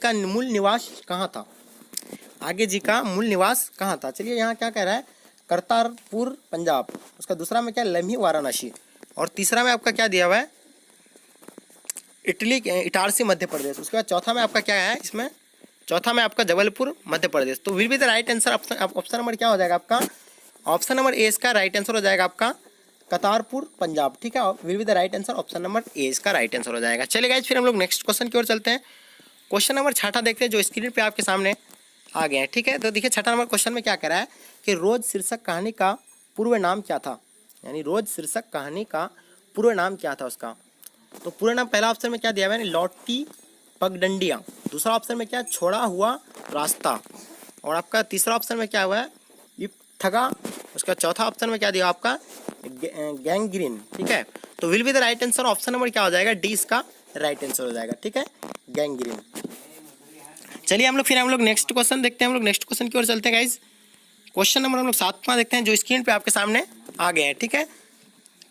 का मूल निवास कहाँ था? आगे जी का मूल निवास कहाँ था? चलिए यहाँ क्या कह रहा है, करतारपुर पंजाब। उसका दूसरा में क्या है, लम्ही वाराणसी। और तीसरा में आपका क्या दिया हुआ है, इटारसी मध्य प्रदेश। उसके बाद चौथा में आपका क्या है, इसमें चौथा में आपका जबलपुर मध्य प्रदेश। तो will be the right answer option number क्या हो जाएगा आपका, ऑप्शन नंबर ए इसका राइट आंसर हो जाएगा आपका करतारपुर पंजाब। ठीक है, will be the right answer option number A इसका राइट आंसर हो जाएगा। चलिए गाइस फिर हम लोग नेक्स्ट क्वेश्चन की ओर चलते हैं। क्वेश्चन नंबर 6 देखते हैं जो स्क्रीन पे आपके सामने आ गए हैं। ठीक है, तो देखिए 6 नंबर क्वेश्चन में क्या कह रहा है कि रोज शीर्षक कहानी का पूर्व नाम क्या था? यानी रोज शीर्षक कहानी का पूर्व नाम क्या था उसका? तो पूरा नाम पहला ऑप्शन में क्या दिया हुआ है, लौटी पगडंडियाँ। दूसरा ऑप्शन में क्या, छोड़ा हुआ रास्ता। और आपका तीसरा ऑप्शन में क्या हुआ है, इप्थगा। उसका चौथा ऑप्शन में क्या दिया आपका, गैंग्रीन। ठीक है, तो will be the right answer option number क्या हो जाएगा, डी इसका राइट आंसर हो जाएगा। ठीक है, गैंग्रीन। चलिए हम लोग नेक्स्ट क्वेश्चन देखते हैं। हम लोग नेक्स्ट क्वेश्चन की ओर चलते हैं गाइज। क्वेश्चन नंबर हम लोग 7वां देखते हैं जो स्क्रीन पे आपके सामने आ गए हैं। ठीक है,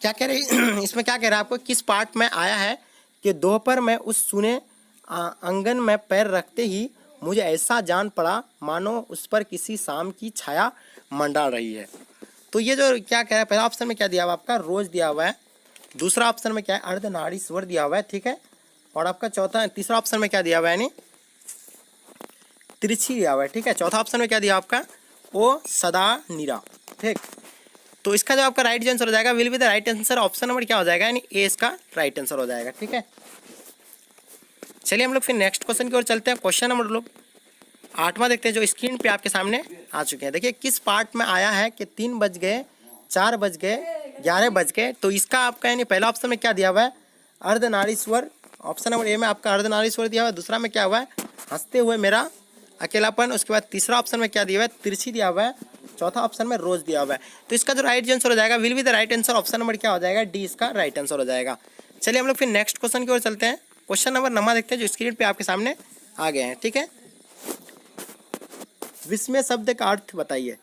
क्या कह रहे इसमें क्या कह रहा है आपको, किस पार्ट में आया है कि दोपहर में उस सुने आंगन में पैर रखते ही मुझे ऐसा जान पड़ा मानो उस पर किसी शाम की छाया मंडरा रही है। तो ये जो क्या कह रहा है, पहला ऑप्शन में क्या दिया हुआ है आपका, रोज दिया हुआ है। दूसरा ऑप्शन में क्या है, अर्धनारीश्वर दिया हुआ है। ठीक है, और आपका तीसरा ऑप्शन में क्या दिया हुआ है, यानी तिरछी दिया हुआ है। ठीक है, चौथा ऑप्शन में क्या दिया आपका, ओ सदा नीरा। ठीक, तो इसका जो आपका राइट आंसर हो जाएगा, will be the right answer option number क्या हो जाएगा, यानी ए इसका राइट आंसर हो जाएगा। ठीक है, चलिए हम लोग फिर नेक्स्ट क्वेश्चन की ओर चलते हैं। क्वेश्चन नंबर लोग 8वां देखते हैं जो स्क्रीन पे आपके सामने आ चुके हैं। देखिए किस पार्ट में आया है कि 3 बज गए, 4 बज गए, 11 बज गए। तो इसका आपका यानी पहला ऑप्शन में क्या दिया हुआ है, अर्धनारीश्वर। ऑप्शन नंबर ए में आपका अर्धनारीश्वर दिया हुआ है। दूसरा में क्या हुआ है, हंसते हुए मेरा अकेलापन। उसके बाद तीसरा ऑप्शन में क्या दिया हुआ है, तिरछी दिया हुआ है। चौथा ऑप्शन में रोज दिया हुआ है। तो इसका जो राइट आंसर हो जाएगा, will be the right answer option number क्या हो जाएगा, डी इसका राइट आंसर हो जाएगा। चलिए हम लोग फिर नेक्स्ट क्वेश्चन की ओर चलते हैं। क्वेश्चन नंबर 9 देखते हैं जो स्क्रीन पे आपके सामने आ गए हैं। ठीक है, विस्मय शब्द का अर्थ बताइए।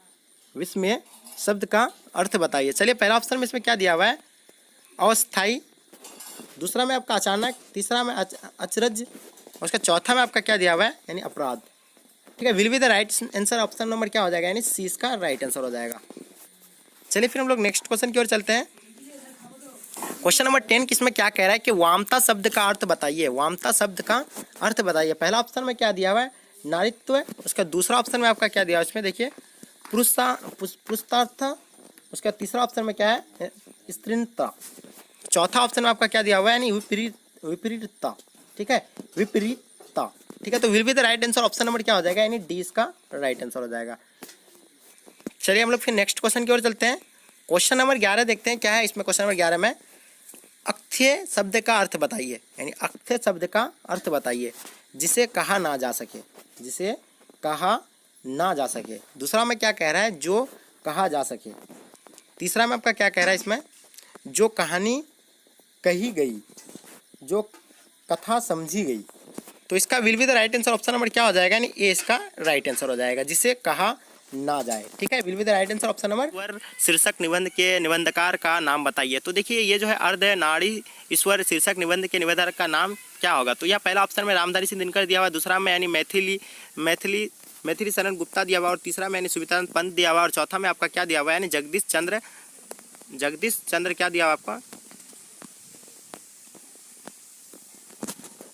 विस्मय शब्द का अर्थ बताइए। चलिए पहला ऑप्शन में इसमें क्या दिया हुआ है, अस्थाई। दूसरा में आपका अचानक। तीसरा में अचरज। उसका चौथा में आपका क्या दिया हुआ है, यानी अपराध। ठीक है, will be the right answer option number क्या हो जाएगा, यानी सी इसका राइट आंसर हो जाएगा। चलिए फिर हम लोग नेक्स्ट क्वेश्चन की ओर चलते हैं। क्वेश्चन नंबर 10 किसमें क्या कह रहा है कि वामता शब्द का अर्थ बताइए। वामता शब्द का अर्थ बताइए। पहला ऑप्शन में क्या दिया हुआ है, नारीत्व। उसका दूसरा ऑप्शन में आपका क्या दिया है, उसमें देखिए पुरुषार्थ। उसका तीसरा ऑप्शन में क्या है, स्त्रीणता। चौथा ऑप्शन में आपका क्या दिया हुआ है, यानी विपरीतता। ठीक है, विपरीतता। ठीक है, तो will be the right answer option number क्या हो जाएगा, यानी डी इसका राइट आंसर हो जाएगा। चलिए हम लोग फिर नेक्स्ट क्वेश्चन की ओर चलते हैं। क्वेश्चन नंबर 11 देखते हैं क्या है इसमें। क्वेश्चन नंबर 11 में अक्थ्य शब्द का अर्थ बताइए। यानी अक्थ्य शब्द का अर्थ बताइए, जिसे कहा ना जा सके। जिसे कहा ना जा सके। दूसरा में क्या कह रहा है, जो कहा जा सके। तीसरा में आपका क्या कह रहा है इसमें, जो कहानी कही गई, जो कथा समझी गई। तो इसका will be the right answer option number क्या हो जाएगा, यानी ए इसका राइट आंसर हो जाएगा, जिसे कहा ना जाए। ठीक है, will be the right answer option number. ईश्वर शीर्षक निबंध के निबंधकार का नाम बताइए। तो देखिए ये जो है अर्धनारी ईश्वर शीर्षक निबंध के निबंधकार का नाम क्या होगा। तो यह पहला ऑप्शन में रामधारी सिंह दिनकर दिया हुआ, दूसरा में यानी मैथिली शरण गुप्ता दिया हुआ, और तीसरा में यानी सुवितानंद पंत दिया हुआ, और चौथा में आपका क्या दिया हुआ है, यानी जगदीश चंद्र क्या दिया हुआ आपका,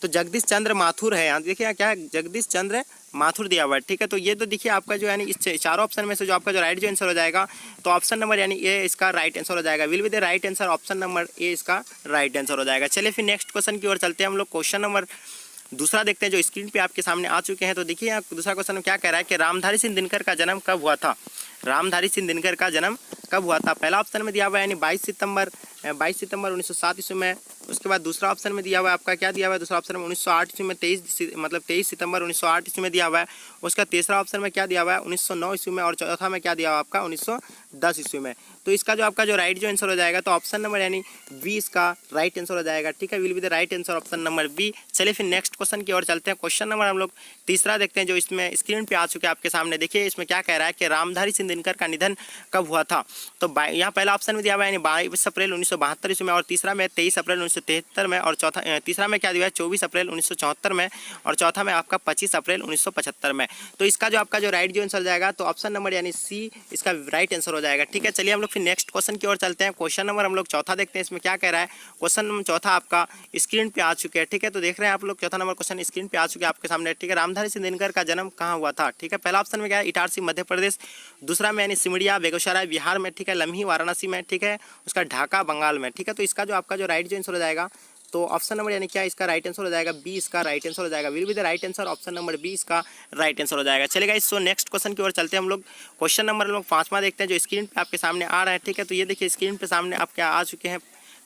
तो जगदीश चंद्र माथुर है। यहाँ देखिए क्या है, जगदीश चंद्र माथुर दिया हुआ है। ठीक है, तो ये तो देखिए आपका जो यानी इस चारों ऑप्शन में से जो आपका जो राइट जो आंसर हो जाएगा, तो ऑप्शन नंबर यानी ए इसका राइट आंसर हो जाएगा। Will be the right answer option number A इसका राइट आंसर हो जाएगा। चलिए फिर नेक्स्ट क्वेश्चन की ओर चलते हैं हम लोग। क्वेश्चन नंबर दूसरा देखते हैं जो स्क्रीन पे आपके सामने आ चुके हैं। तो देखिए यहाँ दूसरा क्वेश्चन में क्या कह रहा है कि रामधारी सिंह दिनकर का जन्म कब हुआ था। रामधारी सिंह दिनकर का जन्म कब हुआ था। पहला ऑप्शन में दिया हुआ है यानी 22 सितंबर 1907 ईस्वी में। उसके बाद दूसरा ऑप्शन में दिया हुआ है आपका क्या दिया हुआ है, दूसरा ऑप्शन में 1908 ईस्वी में 23 सितंबर 1908 ईस्वी में दिया हुआ है। उसका तीसरा ऑप्शन में क्या दिया हुआ है 1909 ईस्वी में, और चौथा में क्या दिया हुआ है आपका 1910 ईस्वी में। तो इसका जो आपका जो राइट जो आंसर हो जाएगा, तो ऑप्शन नंबर यानी बी इसका राइट आंसर हो जाएगा। ठीक है, will be the right answer option number B. चलिए फिर नेक्स्ट क्वेश्चन की ओर चलते हैं। क्वेश्चन नंबर हम लोग तीसरा देखते हैं जो इसमें स्क्रीन पे आ चुके हैं आपके सामने। देखिए इसमें क्या कह रहा है कि रामधारी सिंह दिनकर का निधन कब हुआ था। तो यहाँ पहला ऑप्शन में दिया हुआ है यानी 22 अप्रैल 1972 ईस्वी में, और तीसरा में 23 अप्रैल 1973 में, और चौथा तीसरा में क्या दिया है 24 अप्रैल 1974 में, और चौथा में आपका 25 अप्रैल 1975 में। तो इसका जो आपका जो राइट जो आंसर हो जाएगा तो ऑप्शन नंबर यानी सी इसका राइट आंसर हो जाएगा। ठीक है, चलिए हम लोग फिर नेक्स्ट क्वेश्चन की ओर चलते हैं। क्वेश्चन नंबर हम लोग चौथा देखते हैं, इसमें क्या कह रहा है। क्वेश्चन नंबर चौथा आपका स्क्रीन पे आ चुके हैं। ठीक है, तो देख रहे हैं आप लोग चौथा नंबर क्वेश्चन स्क्रीन पे आ चुके हैं आपके सामने। ठीक है, रामधारी सिंह दिनकर का जन्म कहाँ हुआ था। ठीक है, पहला ऑप्शन में क्या है इटारसी मध्य प्रदेश, दूसरा में यानी सिमरिया बेगूसराय बिहार में, ठीक है, लम्ही वाराणसी में, ठीक है, उसका ढाका बंगाल में। ठीक है, तो इसका जो आपका जो राइट जो आंसर हो जाएगा तो ऑप्शन नंबर यानी क्या इसका राइट आंसर हो जाएगा बी इसका राइट आंसर हो जाएगा। Will be the right answer, option number B इसका राइट आंसर हो जाएगा। चलेगा इस नेक्स्ट क्वेश्चन की ओर चलते हैं हम लोग। क्वेश्चन नंबर हम लोग पांचवा देखते हैं जो स्क्रीन पे आपके सामने आ रहा है। ठीक है, तो ये देखिए स्क्रीन पे सामने आपके आ चुके हैं।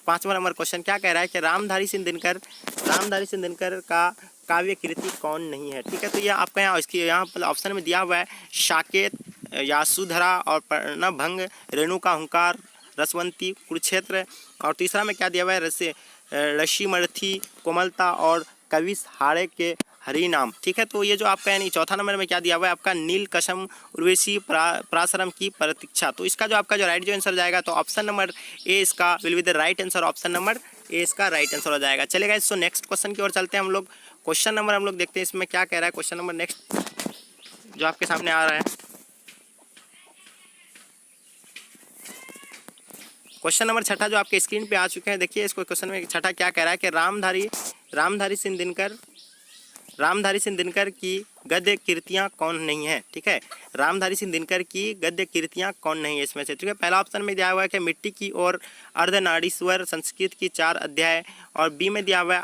पांचवा नंबर क्वेश्चन क्या कह रहा है कि रामधारी सिंह दिनकर का काव्य कृति कौन नहीं है। ठीक है, तो ये आपका यहाँ इसकी यहाँ ऑप्शन में दिया हुआ है साकेत, यासुधरा और प्रणभंग, रेणुका हुंकार, रसवंती, कुरुक्षेत्र, और तीसरा में क्या दिया हुआ है ऋषिमर्थी, कोमलता और कविश हाड़े के हरिनाम। ठीक है, तो ये जो आपका यानी चौथा नंबर में क्या दिया हुआ है आपका नील कसम उर्वशी पराशरम की प्रतीक्षा। तो इसका जो आपका जो राइट जो आंसर जाएगा तो ऑप्शन नंबर ए इसका will be the right answer, option number A इसका राइट आंसर हो जाएगा। चलेगा इस नेक्स्ट क्वेश्चन की ओर चलते हैं हम लोग। क्वेश्चन नंबर हम लोग देखते हैं इसमें क्या कह रहा है। क्वेश्चन नंबर नेक्स्ट जो आपके सामने आ रहा है क्वेश्चन नंबर छठा जो आपके स्क्रीन पे आ चुके हैं। देखिए इसको क्वेश्चन में छठा क्या कह रहा है कि रामधारी सिंह दिनकर की गद्य कृतियाँ कौन नहीं है। ठीक है, रामधारी सिंह दिनकर की गद्य कृतियाँ कौन नहीं है इसमें से। ठीक है, पहला ऑप्शन में दिया हुआ है कि मिट्टी की और अर्धनारीश्वर, संस्कृत की 4 अध्याय, और बी में दिया हुआ है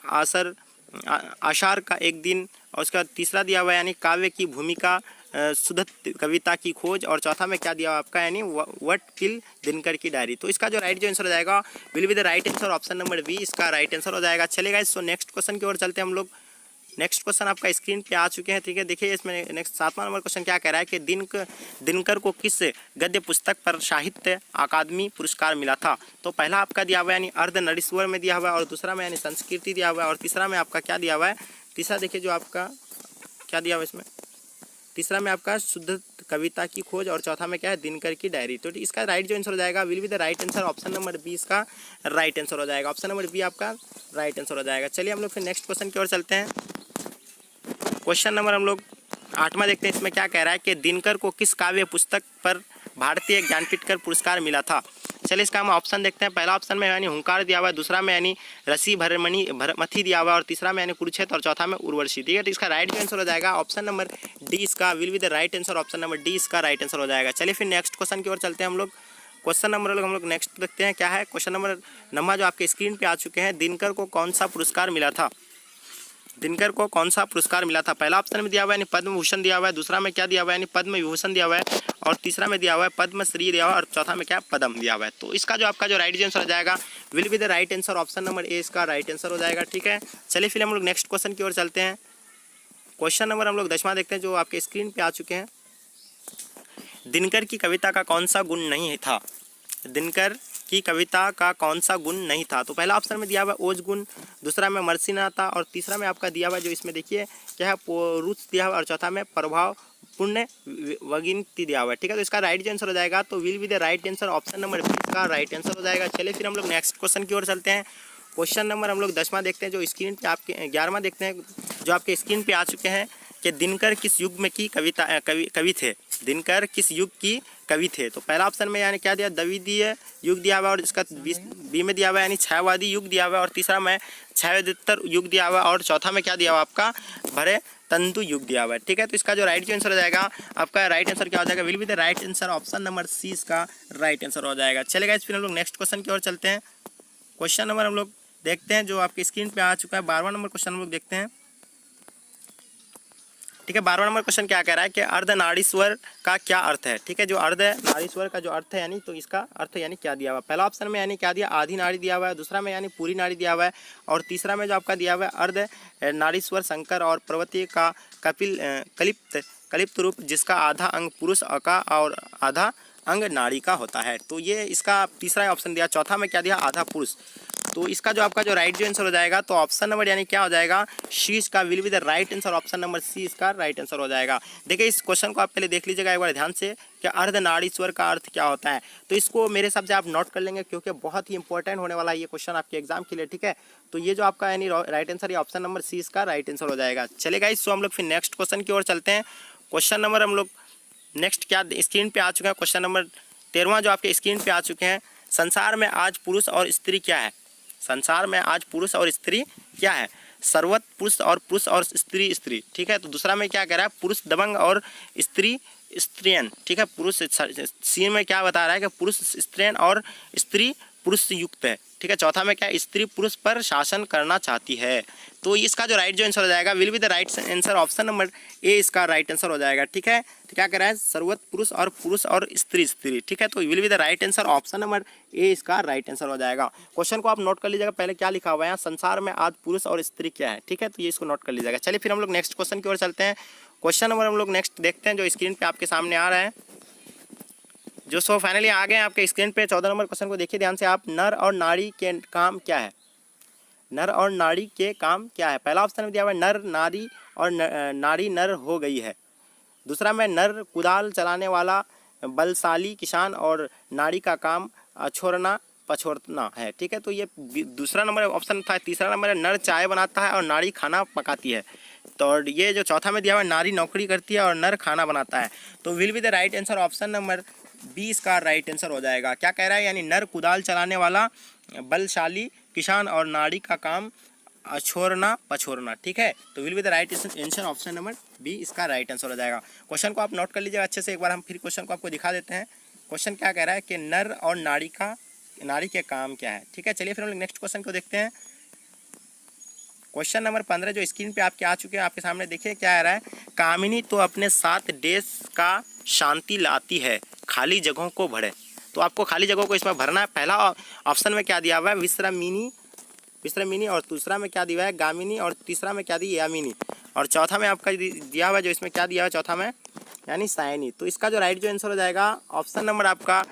आषाढ़ का एक दिन, और उसका तीसरा दिया हुआ है यानी काव्य की भूमिका, शुद्ध कविता की खोज, और चौथा में क्या दिया हुआ आपका यानी व्हाट किल दिनकर की डायरी। तो इसका जो राइट जो आंसर हो जाएगा will be the right answer, option number B इसका राइट आंसर हो जाएगा। चलेगा इस नेक्स्ट क्वेश्चन की ओर चलते हैं हम लोग। नेक्स्ट क्वेश्चन आपका स्क्रीन पे आ चुके हैं। ठीक है, देखिए इसमें नेक्स्ट 7वां नंबर क्वेश्चन क्या कह रहा है कि दिनकर को किस गद्य पुस्तक पर साहित्य अकादमी पुरस्कार मिला था। तो पहला आपका दिया हुआ है यानी अर्धनारीश्वर में दिया हुआ है, और दूसरा में यानी संस्कृति दिया हुआ है, और तीसरा में आपका क्या दिया हुआ है, तीसरा देखिए जो आपका क्या दिया हुआ है इसमें, तीसरा में आपका शुद्ध कविता की खोज, और चौथा में क्या है दिनकर की डायरी। तो इसका राइट जो आंसर हो जाएगा will be the right answer, option number B इसका राइट आंसर हो जाएगा। ऑप्शन नंबर बी आपका राइट आंसर हो जाएगा। चलिए हम लोग फिर नेक्स्ट क्वेश्चन की ओर चलते हैं। क्वेश्चन नंबर हम लोग 8वां देखते हैं। इसमें क्या कह रहा है कि दिनकर को किस काव्य पुस्तक पर भारतीय ज्ञानपीठ पुरस्कार मिला था। चलिए इसका हम ऑप्शन देखते हैं। पहला ऑप्शन में यानी हुंकार दिया हुआ है, दूसरा में यानी रसी भरमथी दिया हुआ है, और तीसरा में यानी कुरुक्षेत्र, और चौथा में उर्वशी। ठीक है, तो इसका राइट आंसर हो जाएगा ऑप्शन नंबर डी इसका will be the right answer, option number D इसका राइट आंसर हो जाएगा। चलिए फिर नेक्स्ट क्वेश्चन की ओर चलते हैं हम लोग। क्वेश्चन नंबर हम लोग नेक्स्ट देखते हैं क्या है। क्वेश्चन नंबर नंबर जो आपके स्क्रीन पे आ चुके हैं, दिनकर को कौन सा पुरस्कार मिला था। दिनकर को कौन सा पुरस्कार मिला था। पहला ऑप्शन में दिया हुआ है यानी पद्म भूषण दिया हुआ है, दूसरा में क्या दिया हुआ है यानी पद्म विभूषण दिया हुआ है, और तीसरा में दिया हुआ है पद्मश्री दिया हुआ है, और चौथा में क्या पद्म दिया हुआ है। तो इसका जो आपका जो राइट आंसर हो जाएगा will be the right answer, option number A इसका राइट आंसर हो जाएगा। ठीक है, चलिए फिर हम लोग नेक्स्ट क्वेश्चन की ओर चलते हैं। क्वेश्चन नंबर हम लोग 10वां देखते हैं जो आपके स्क्रीन पे आ चुके हैं। दिनकर की कविता का कौन सा गुण नहीं था। दिनकर की कविता का कौन सा गुण नहीं था। तो पहला ऑप्शन में दिया हुआ है ओज गुण, दूसरा में मर्सिनाता, और तीसरा में आपका दिया हुआ है जो इसमें देखिए क्या है पौरुष दिया हुआ है, और चौथा में प्रभाव पुण्य वगिनती दिया हुआ है। ठीक है, तो इसका राइट आंसर हो जाएगा तो will be the right answer, option number B इसका राइट आंसर हो जाएगा। चलिए फिर हम लोग नेक्स्ट क्वेश्चन की ओर चलते हैं। क्वेश्चन नंबर हम लोग 10वां देखते हैं जो स्क्रीन पे आपके 11वां देखते हैं जो आपके स्क्रीन पे आ चुके हैं कि दिनकर किस युग में की कवि थे। दिनकर किस युग की कवि थे। तो पहला ऑप्शन में यानी क्या दिया द्वितीय युग दिया हुआ है, और इसका बी में दिया हुआ है यानी छायावादी युग दिया हुआ है, और तीसरा में छायोत्तर युग दिया हुआ है, और चौथा में क्या दिया हुआ आपका भरे तंतु युग दिया हुआ है। ठीक है, तो इसका जो राइट आंसर हो जाएगा आपका राइट आंसर क्या हो जाएगा will be the right answer, option number C इसका राइट आंसर हो जाएगा। चलेगा फिर हम लोग नेक्स्ट क्वेश्चन की ओर चलते हैं। क्वेश्चन नंबर हम लोग देखते हैं जो आपकी स्क्रीन पे आ चुका है। 12वां नंबर क्वेश्चन हम लोग देखते हैं। ठीक है, 12वां नंबर क्वेश्चन क्या कह रहा है कि अर्धनारीश्वर का क्या अर्थ है। ठीक है, जो अर्धनारीश्वर का जो अर्थ है यानी तो इसका अर्थ यानी क्या दिया हुआ है। पहला ऑप्शन में यानी क्या दिया आधी नारी दिया हुआ है, दूसरा में यानी पूरी नारी दिया हुआ है, और तीसरा में जो आपका दिया हुआ है अर्ध नारीश्वर शंकर और पार्वती का कलिप्त रूप जिसका आधा अंग पुरुष का और आधा अंग नारी का होता है। तो ये इसका तीसरा ऑप्शन दिया। चौथा में क्या दिया आधा पुरुष। तो इसका जो आपका जो राइट जो आंसर हो जाएगा, तो ऑप्शन नंबर यानी क्या हो जाएगा, सी इसका will be the right answer. Option number C इसका राइट आंसर हो जाएगा। देखिए इस क्वेश्चन को आप पहले देख लीजिएगा एक बार ध्यान से कि अर्धनारीश्वर का अर्थ क्या होता है। तो इसको मेरे हिसाब से आप नोट कर लेंगे क्योंकि बहुत ही इंपॉर्टेंट होने वाला है ये क्वेश्चन आपके एग्जाम के लिए, ठीक है। तो ये जो आपका यानी राइट आंसर, ये ऑप्शन नंबर सी इसका राइट आंसर हो जाएगा। चलेगा इस, हम लोग फिर नेक्स्ट क्वेश्चन की ओर चलते हैं। क्वेश्चन नंबर हम लोग नेक्स्ट क्या स्क्रीन पे आ चुके हैं, क्वेश्चन नंबर 13वां जो आपके स्क्रीन पे आ चुके हैं। संसार में आज पुरुष और स्त्री क्या है? संसार में आज पुरुष और स्त्री क्या है? सर्वत्र पुरुष और स्त्री स्त्री, ठीक है। तो दूसरा में क्या कह रहा है, पुरुष दबंग और स्त्री स्त्रियन, ठीक है। पुरुष सी में क्या बता रहा है कि पुरुष स्त्रियन और स्त्री पुरुष युक्त है, ठीक है। चौथा में क्या है, स्त्री पुरुष पर शासन करना चाहती है। तो इसका जो राइट जो आंसर हो जाएगा will be the right answer. Option number A इसका राइट आंसर हो जाएगा, ठीक है। तो क्या कह रहा है, सर्वत्र पुरुष और स्त्री स्त्री, ठीक है। तो will be the right answer. Option number A इसका राइट आंसर हो जाएगा। क्वेश्चन को आप नोट कर लीजिएगा, पहले क्या लिखा हुआ है यहाँ, संसार में आज पुरुष और स्त्री क्या है, ठीक है। तो ये इसको नोट कर लीजिएगा। चलिए फिर हम लोग नेक्स्ट क्वेश्चन की ओर चलते हैं। क्वेश्चन नंबर हम लोग नेक्स्ट देखते हैं जो स्क्रीन पे आपके सामने आ रहा है, जो सो फाइनली आ गए आपके स्क्रीन पे। 14 नंबर क्वेश्चन को देखिए ध्यान से आप। नर और नारी के काम क्या है? नर और नारी के काम क्या है? पहला ऑप्शन में दिया हुआ है नर नारी और नारी नर हो गई है। दूसरा में नर कुदाल चलाने वाला बलशाली किसान और नारी का काम छोड़ना पछोड़ना है, ठीक है। तो ये दूसरा नंबर ऑप्शन था। तीसरा नंबर है नर चाय बनाता है और नारी खाना पकाती है। तो ये जो चौथा में दिया हुआ है नारी नौकरी करती है और नर खाना बनाता है। तो will be the right answer. Option number B इसका राइट आंसर हो जाएगा। क्या कह रहा है, यानी नर कुदाल चलाने वाला बलशाली किसान और नारी का काम छोड़ना पछोड़ना, ठीक है। तो will be the right answer. Option number B इसका राइट आंसर हो जाएगा। क्वेश्चन को आप नोट कर लीजिएगा अच्छे से। एक बार हम फिर क्वेश्चन को आपको दिखा देते हैं। क्वेश्चन क्या कह रहा है कि नर और नारी के काम क्या है, ठीक है। चलिए फिर हम लोग नेक्स्ट क्वेश्चन को देखते हैं। क्वेश्चन नंबर 15 जो स्क्रीन पे आपके आ चुके हैं आपके सामने, देखिए क्या आ रहा है। कामिनी तो अपने साथ देश का शांति लाती है, खाली जगहों को भरे। तो आपको खाली जगहों को इसमें भरना है। पहला ऑप्शन में क्या दिया हुआ है, विश्रमिनी और दूसरा में क्या दिया हुआ है, गामिनी और तीसरा में क्या दी, यामिनी और चौथा में आपका दिया हुआ है जो इसमें क्या दिया हुआ है चौथा में, यानी सायनी। तो इसका जो राइट जो आंसर हो जाएगा ऑप्शन नंबर आपका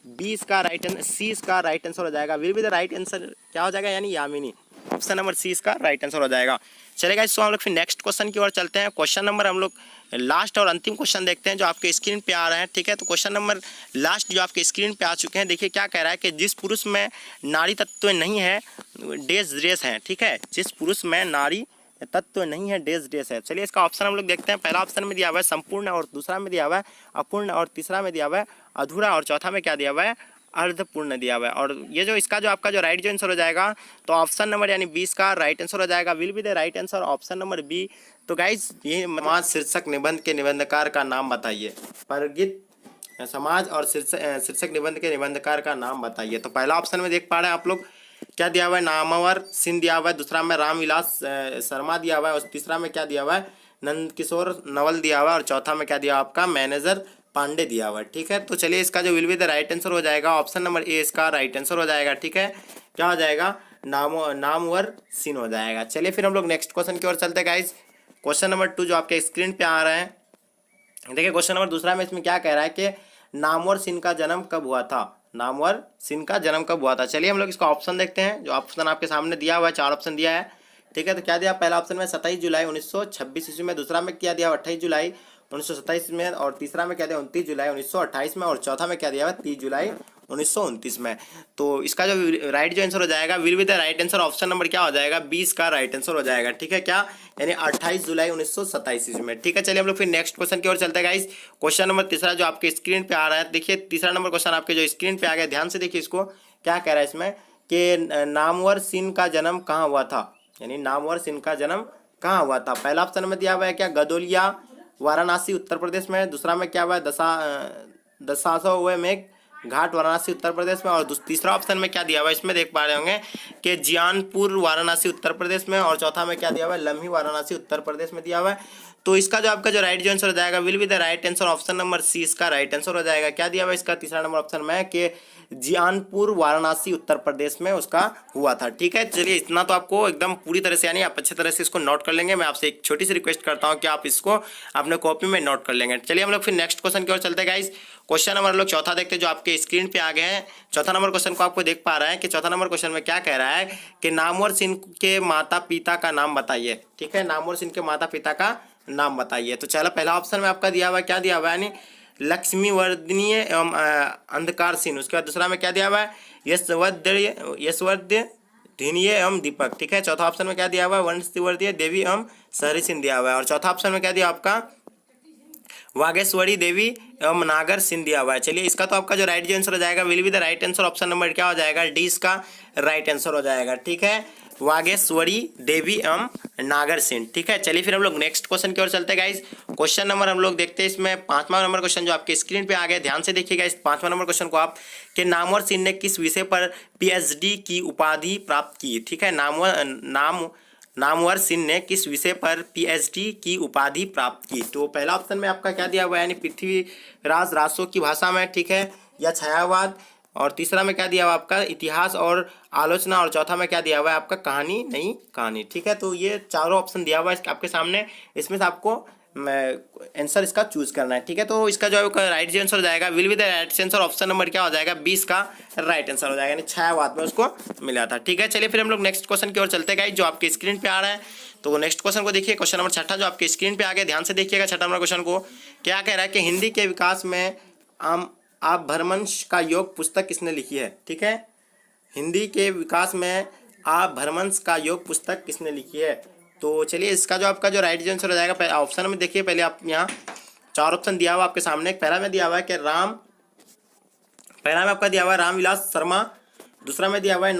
बी इसका राइट आंसर, सी इसका राइट आंसर हो जाएगा। Will be the right answer क्या हो जाएगा, यानी यामिनी। ऑप्शन नंबर सी इसका राइट आंसर हो जाएगा। चलेगा इसको हम लोग फिर नेक्स्ट क्वेश्चन की ओर चलते हैं। क्वेश्चन नंबर हम लोग लास्ट और अंतिम क्वेश्चन देखते हैं जो आपके स्क्रीन पे आ रहे हैं, ठीक है। तो क्वेश्चन नंबर लास्ट जो आपके स्क्रीन पे आ चुके हैं, देखिए क्या कह रहा है कि जिस पुरुष में नारी तत्व नहीं है ड्रेस है, ठीक है। जिस पुरुष में नारी तत्व नहीं है ड्रेस है। चलिए इसका ऑप्शन हम लोग देखते हैं। पहला ऑप्शन में दिया हुआ है संपूर्ण और दूसरा में दिया हुआ है अपूर्ण और तीसरा में दिया हुआ है अधूरा और चौथा में क्या दिया हुआ है, अर्धपूर्ण दिया हुआ है। और ये जो इसका जो आपका जो राइट जो आंसर हो जाएगा, तो ऑप्शन नंबर यानी 20 का राइट आंसर हो जाएगा। Will be the right answer. Option number B. तो गाइज ये समाज शीर्षक निबंध के निबंधकार का नाम बताइए। परगित समाज और शीर्षक निबंध के निबंधकार का नाम बताइए। तो पहला ऑप्शन में देख पा रहे हैं आप लोग क्या दिया हुआ है, नामवर सिंह दिया हुआ है। दूसरा में रामविलास शर्मा दिया हुआ है और तीसरा में क्या दिया हुआ है, नंद किशोर नवल दिया हुआ है और चौथा में क्या दिया हुआ आपका, मैनेजर पांडे दिया हुआ है, ठीक है। तो चलिए इसका जो will be the right answer हो जाएगा ऑप्शन नंबर ए इसका राइट आंसर हो जाएगा, ठीक है। क्या हो जाएगा, नामवर सिंह हो जाएगा। चलिए फिर हम लोग नेक्स्ट क्वेश्चन की ओर चलते हैं गाइज। क्वेश्चन नंबर 2 जो आपके स्क्रीन पे आ रहा है, देखिए क्वेश्चन नंबर दूसरा में इसमें क्या कह रहा है कि नामवर सिंह का जन्म कब हुआ था। नामवर सिंह का जन्म कब हुआ था। चलिए हम लोग इसका ऑप्शन देखते हैं। जो ऑप्शन आपके सामने दिया हुआ है, 4 ऑप्शन दिया है, ठीक है। तो क्या दिया, पहला ऑप्शन में 27 जुलाई 1926 ईस्वी में, दूसरा में क्या दिया 28 जुलाई 1927 में और तीसरा में क्या दिया 29 जुलाई 1928 में और चौथा में क्या दिया हुआ 30 जुलाई 1929 में। तो इसका जो राइट जो आंसर हो जाएगा will be the right answer. Option number क्या हो जाएगा, 20 का राइट आंसर हो जाएगा, ठीक है। क्या, यानी 28 जुलाई 1927 ईस्वी में, ठीक है। चलिए हम लोग फिर नेक्स्ट क्वेश्चन की ओर चलते हैं गाइस। क्वेश्चन नंबर तीसरा जो आपके स्क्रीन पे आ रहा है, देखिए तीसरा नंबर क्वेश्चन आपके जो स्क्रीन पे आ गया, ध्यान से देखिए इसको। क्या कह रहा है इसमें कि नामवर सिंह का जन्म कहाँ हुआ था, यानी नामवर सिंह का जन्म कहाँ हुआ था। पहला ऑप्शन में दिया हुआ है क्या, गदोलिया वाराणसी उत्तर प्रदेश में। दूसरा में क्या हुआ है, दशासो मेघ घाट वाराणसी उत्तर प्रदेश में। और तीसरा ऑप्शन में क्या दिया हुआ है, इसमें देख पा रहे होंगे कि जियानपुर वाराणसी उत्तर प्रदेश में और चौथा में क्या दिया हुआ है, लम्ही वाराणसी उत्तर प्रदेश में दिया हुआ है। तो इसका जो आपका जो राइट आंसर हो जाएगा will be the right answer option number C इसका राइट आंसर हो जाएगा। क्या दिया हुआ इसका तीसरा नंबर ऑप्शन में कि जियानपुर वाराणसी उत्तर प्रदेश में उसका हुआ था। ठीक है, चलिए इतना तो आपको एकदम पूरी तरह से यानी आप अच्छी तरह से इसको नोट कर लेंगे। मैं आपसे एक छोटी सी रिक्वेस्ट करता हूं कि आप इसको अपने कॉपी में नोट कर लेंगे। चलिए हम लोग फिर नेक्स्ट क्वेश्चन की ओर चलते हैं गाइस। क्वेश्चन नंबर लोग चौथा देखते हैं जो आपके स्क्रीन पे आ गए हैं। चौथा नंबर क्वेश्चन को आपको देख पा रहे हैं कि चौथा नंबर क्वेश्चन में क्या कह रहा है कि नामवर सिंह के माता पिता का नाम बताइए। ठीक है, नामवर सिंह के माता पिता का नाम बताइए। तो चलो पहला ऑप्शन में आपका दिया हुआ है, क्या दिया हुआ है यानी लक्ष्मीवर्धनीय एवं अंधकार सिंह। उसके बाद दूसरा में क्या दिया हुआ है यशवर्धनीय एवं दीपक। ठीक है, चौथा ऑप्शन में क्या दिया हुआ है वंशवर्धीय देवी एवं सहरी सिंह दिया हुआ है। और चौथा ऑप्शन में क्या दिया आपका वागेश्वरी देवी एवं नागर सिंह दिया हुआ है। चलिए इसका तो आपका जो राइट आंसर हो जाएगा will be the right answer option number क्या हो जाएगा डी इसका राइट आंसर हो जाएगा। ठीक है, वागेश्वरी देवी एवं नागर सिंह। ठीक है, चलिए फिर हम लोग नेक्स्ट क्वेश्चन की ओर चलते हैं गाइस। क्वेश्चन नंबर हम लोग देखते हैं इसमें पांचवा नंबर क्वेश्चन जो आपके स्क्रीन पे आ गया, ध्यान से देखिएगा इस पांचवा नंबर क्वेश्चन को आप कि नामवर सिंह ने किस विषय पर पीएचडी की उपाधि प्राप्त की। ठीक है, नामवर सिंह ने किस विषय पर पीएचडी की उपाधि प्राप्त की। तो पहला ऑप्शन में आपका क्या दिया हुआ है यानी पृथ्वीराज रासो की भाषा में। ठीक है, या छायावाद। और तीसरा में क्या दिया हुआ आपका इतिहास और आलोचना। और चौथा में क्या दिया हुआ है आपका कहानी नहीं कहानी। ठीक है, तो ये चारों ऑप्शन दिया हुआ है आपके सामने, इसमें से आपको आंसर इसका चूज करना है। ठीक है, तो इसका जो राइट आंसर हो जाएगा will be the right answer option number क्या हो जाएगा 20 का राइट आंसर हो जाएगा, यानी छायावाद में उसको मिला था। ठीक है, चलिए फिर हम लोग नेक्स्ट क्वेश्चन की ओर चलते हैं गाइस जो आपके स्क्रीन पे आ रहा है। तो नेक्स्ट क्वेश्चन को देखिए, क्वेश्चन नंबर छठा जो आपके स्क्रीन पे आ गया, ध्यान से देखिएगा छठा नंबर क्वेश्चन को। क्या कह रहा है कि हिंदी के विकास में आप भरमंश का योग पुस्तक किसने लिखी है। ठीक है, हिंदी के विकास में आप भरमंश का योग पुस्तक किसने लिखी है। तो चलिए इसका जो आपका जो राइट आंसर हो जाएगा ऑप्शन में देखिए, पहले आप यहाँ चार ऑप्शन दिया हुआ आपके सामने। पहला में दिया हुआ है कि पहला में आपका दिया हुआ है रामविलास शर्मा। दूसरा में दिया हुआ है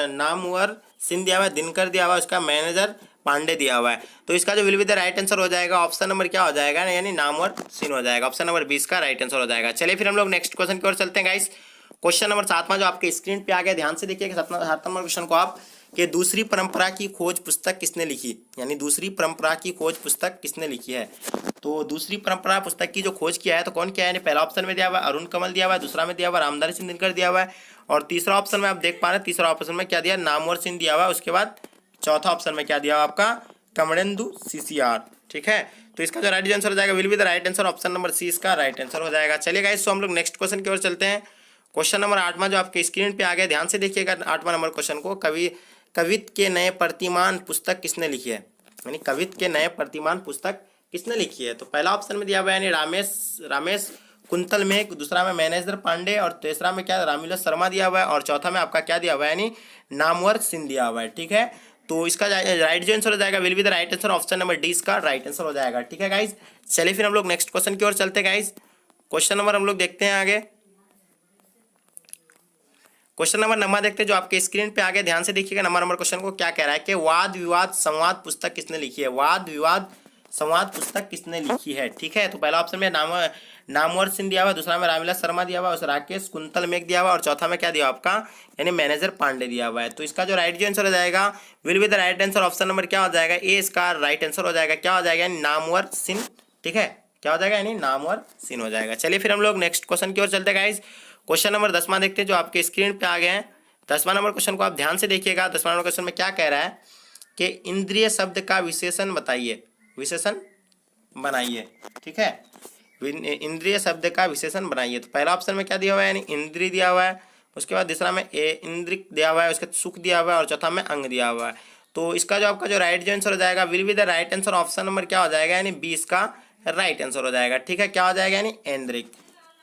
नामवर सिंह दिया हुआ है, दिनकर दिया हुआ है, उसका मैनेजर पांडे दिया हुआ है। तो इसका जो will be the right answer हो जाएगा ऑप्शन नंबर क्या हो जाएगा यानी नामवर सिंह हो जाएगा, ऑप्शन नंबर 20 का राइट आंसर हो जाएगा। चलिए फिर हम लोग नेक्स्ट क्वेश्चन की ओर चलते हैं गाइस। क्वेश्चन नंबर सातवां जो आपके स्क्रीन पे आ गया, ध्यान से देखिए सातवां नंबर क्वेश्चन को आप कि दूसरी परंपरा की खोज पुस्तक किसने लिखी, यानी दूसरी परंपरा की खोज पुस्तक किसने लिखी है। तो दूसरी परंपरा पुस्तक की जो खोज किया है तो कौन किया है, पहला ऑप्शन में दिया हुआ अरुण कमल दिया हुआ है, दूसरा में दिया हुआ रामधारी सिंह दिनकर दिया हुआ है, और तीसरा ऑप्शन में आप देख पा रहे हैं तीसरा ऑप्शन में क्या दिया नामवर सिंह दिया हुआ है। उसके बाद चौथा ऑप्शन में क्या दिया हुआ आपका कमलेंदु सीसीआर। ठीक है, तो इसका जो राइट आंसर हो जाएगा will be the right answer option number C इसका राइट आंसर हो जाएगा। चलिए गाइस, तो हम लोग नेक्स्ट क्वेश्चन की ओर चलते हैं। क्वेश्चन नंबर आठवां जो आपके स्क्रीन पे आ गया, ध्यान से देखिएगा आठवां नंबर क्वेश्चन को। कवित्व के नए प्रतिमान पुस्तक किसने लिखी है, यानी कवित्व के नए प्रतिमान पुस्तक किसने लिखी है। तो पहला ऑप्शन में दिया हुआ है यानी रामेश कुंतल में, दूसरा में मैनेजर पांडे, और तीसरा में क्या रामविलास शर्मा दिया हुआ है, और चौथा में आपका क्या दिया हुआ है यानी नामवर सिंह दिया हुआ है। ठीक है, तो इसका राइट जो आंसर हो जाएगा will be the right answer option number D इसका राइट आंसर हो जाएगा। ठीक है गाइज, चलिए फिर हम लोग नेक्स्ट क्वेश्चन की ओर चलते हैं गाइज। क्वेश्चन नंबर हम लोग देखते हैं आगे। क्वेश्चन नंबर 9 देखते हैं जो आपके स्क्रीन पे आगे, ध्यान से देखिएगा नंबर क्वेश्चन को। क्या कह रहा है कि वाद विवाद संवाद पुस्तक किसने लिखी है, वाद विवाद संवाद पुस्तक किसने लिखी है। ठीक है, तो पहला ऑप्शन में नामवर सिंह दिया हुआ, दूसरा में रामविलास शर्मा दिया हुआ, राकेश कुंतल मेघ दिया हुआ, और चौथा में क्या दिया आपका यानी मैनेजर पांडे दिया हुआ है। तो इसका जो राइट आंसर हो जाएगा will be the right answer option number क्या हो जाएगा ए इसका राइट आंसर हो जाएगा। क्या हो जाएगा यानी नामवर सिंह। ठीक है, क्या हो जाएगा यानी नामवर सिंह हो जाएगा। चलिए फिर हम लोग नेक्स्ट क्वेश्चन की ओर चलते हैं गाइज। क्वेश्चन नंबर 10वां देखते हैं जो आपके स्क्रीन पे आ गए हैं। 10वां नंबर क्वेश्चन को आप ध्यान से देखिएगा। 10वां नंबर क्वेश्चन में क्या कह रहा है कि इंद्रिय शब्द का विशेषण बताइए, विशेषण बनाइए। ठीक है, इंद्रिय शब्द का विशेषण बनाइए। तो पहला ऑप्शन में क्या दिया हुआ है यानी इंद्रिय दिया हुआ है, उसके बाद दूसरा में इंद्रिक दिया हुआ है, उसके सुख दिया हुआ है, और चौथा में अंग दिया हुआ है। तो इसका जो आपका जो राइट आंसर हो जाएगा will be the right answer option number क्या हो जाएगा यानी 20 का राइट आंसर हो जाएगा। ठीक है, क्या हो जाएगा यानी इंद्रिक।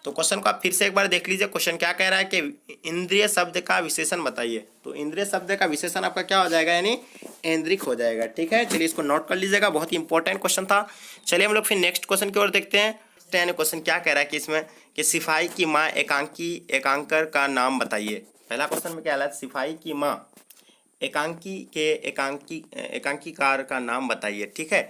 तो क्वेश्चन को आप फिर से एक बार देख लीजिए। क्वेश्चन क्या कह रहा है कि इंद्रिय शब्द का विशेषण बताइए। तो इंद्रिय शब्द का विशेषण आपका क्या हो जाएगा यानी इंद्रिक हो जाएगा। ठीक है, चलिए इसको नोट कर लीजिएगा, बहुत ही इंपॉर्टेंट क्वेश्चन था। चलिए हम लोग फिर नेक्स्ट क्वेश्चन की ओर देखते हैं। यानी क्वेश्चन क्या कह रहा है कि इसमें कि सिपाही की माँ एकांकर का नाम बताइए। पहला क्वेश्चन में क्या है सिपाही की माँ एकांकीकार का नाम बताइए। ठीक है,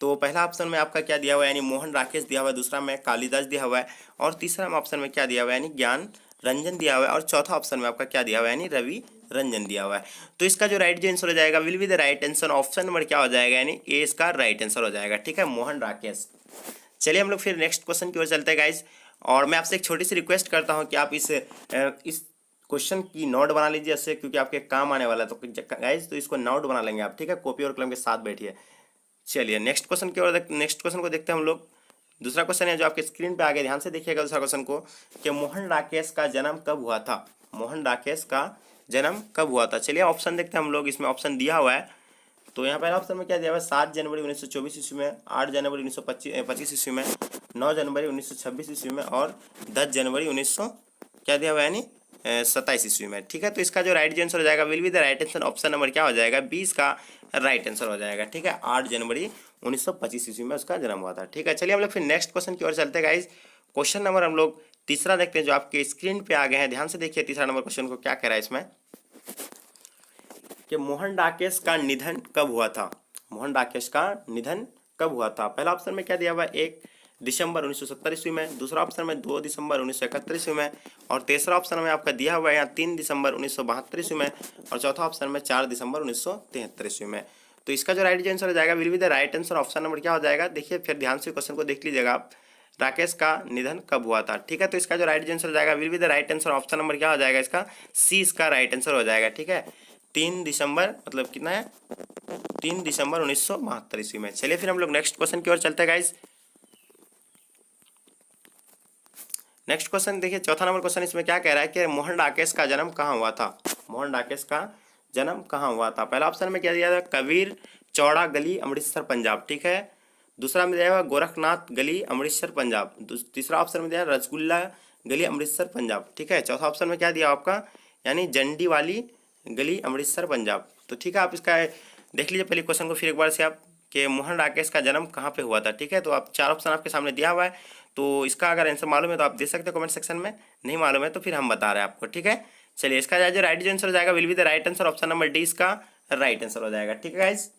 तो पहला ऑप्शन में आपका क्या दिया हुआ है यानी मोहन राकेश दिया हुआ है, दूसरा में कालिदास दिया हुआ है, और तीसरा ऑप्शन में क्या दिया हुआ है यानी ज्ञान रंजन दिया हुआ है, और चौथा ऑप्शन में आपका क्या दिया हुआ है यानी रवि रंजन दिया हुआ है। तो इसका जो राइट जो आंसर हो जाएगा will be the right answer, option number क्या हो जाएगा, यानी ए इसका राइट आंसर हो जाएगा। ठीक है, मोहन राकेश। चलिए हम लोग फिर नेक्स्ट क्वेश्चन की ओर चलते हैं गाइज। और मैं आपसे एक छोटी सी रिक्वेस्ट करता हूँ कि आप इस क्वेश्चन की नोट बना लीजिए ऐसे, क्योंकि आपके काम आने वाला है। तो गाइज तो इसको नोट बना लेंगे आप, ठीक है, कॉपी और कलम के साथ बैठिए। चलिए नेक्स्ट क्वेश्चन की ओर, नेक्स्ट क्वेश्चन को देखते हैं हम लोग। दूसरा क्वेश्चन है जो आपके स्क्रीन पे आ गया, ध्यान से देखिएगा दूसरा क्वेश्चन को, कि मोहन राकेश का जन्म कब हुआ था। मोहन राकेश का जन्म कब हुआ था। चलिए ऑप्शन देखते हैं हम लोग, इसमें ऑप्शन दिया हुआ है। तो यहाँ पहला ऑप्शन में क्या दिया हुआ है, 7 जनवरी 1924 ईस्वी में, 8 जनवरी 1925 ईस्वी में, 9 जनवरी 1926 ईस्वी में और 10 जनवरी 1900 क्या दिया हुआ है, यानी 27 ईस्वी में। ठीक है, तो इसका जो राइट आंसर हो जाएगा will be the right answer, option number क्या हो जाएगा, 20 का राइट आंसर हो जाएगा। ठीक है, 8 जनवरी 1925 ईस्वी में उसका जन्म हुआ था। ठीक है, चलिए हम लोग फिर नेक्स्ट क्वेश्चन की ओर चलते हैं गाइज। क्वेश्चन नंबर हम लोग तीसरा देखते हैं जो आपके स्क्रीन पे आ गए हैं। ध्यान से देखिए तीसरा नंबर क्वेश्चन को क्या कह रहा है इसमें, कि मोहन राकेश का निधन कब हुआ था। मोहन राकेश का निधन कब हुआ था। पहला ऑप्शन में क्या दिया हुआ है, 1 दिसंबर 1970 ईस्वी में, दूसरा ऑप्शन में 2 दिसंबर 1971 ईस्वी में, और तीसरा ऑप्शन में आपका दिया हुआ है यहाँ 3 दिसंबर 1972 ईस्वी में, और चौथा ऑप्शन में 4 दिसंबर 1973 ईस्वी में। तो इसका जो राइट आंसर हो जाएगा will be the right answer, option number क्या हो जाएगा, देखिए फिर ध्यान से क्वेश्चन को देख लीजिएगा आप, राकेश का निधन कब हुआ था। ठीक है, तो इसका जो राइट आंसर हो जाएगा will be the right answer, option number क्या हो जाएगा इसका, सी इसका राइट आंसर हो जाएगा। ठीक है, 3 दिसंबर मतलब कितना है, 3 दिसंबर 1972 ईस्वी में। चलिए फिर हम लोग नेक्स्ट क्वेश्चन की ओर चलते हैं गाइज। नेक्स्ट क्वेश्चन देखिए, चौथा नंबर क्वेश्चन इसमें क्या कह रहा है, कि मोहन राकेश का जन्म कहाँ हुआ था। मोहन राकेश का जन्म कहाँ हुआ था। पहला ऑप्शन में क्या दिया था, कबीर चौड़ा गली अमृतसर पंजाब। ठीक है, दूसरा में दिया हुआ गोरखनाथ गली अमृतसर पंजाब, तीसरा ऑप्शन में दिया रसगुल्ला गली अमृतसर पंजाब। ठीक है, चौथा ऑप्शन में क्या दिया आपका, यानी जंडी वाली गली अमृतसर पंजाब। तो ठीक है, आप इसका देख लीजिए पहले क्वेश्चन को फिर एक बार से आप, कि मोहन राकेश का जन्म कहाँ पे हुआ था। ठीक है, तो आप 4 ऑप्शन आपके सामने दिया हुआ है, तो इसका अगर आंसर मालूम है तो आप दे सकते हो कमेंट सेक्शन में, नहीं मालूम है तो फिर हम बता रहे हैं आपको। ठीक है, चलिए इसका जो राइट आंसर हो जाएगा will be the right answer, option number D इसका राइट आंसर हो जाएगा। ठीक है गाइस,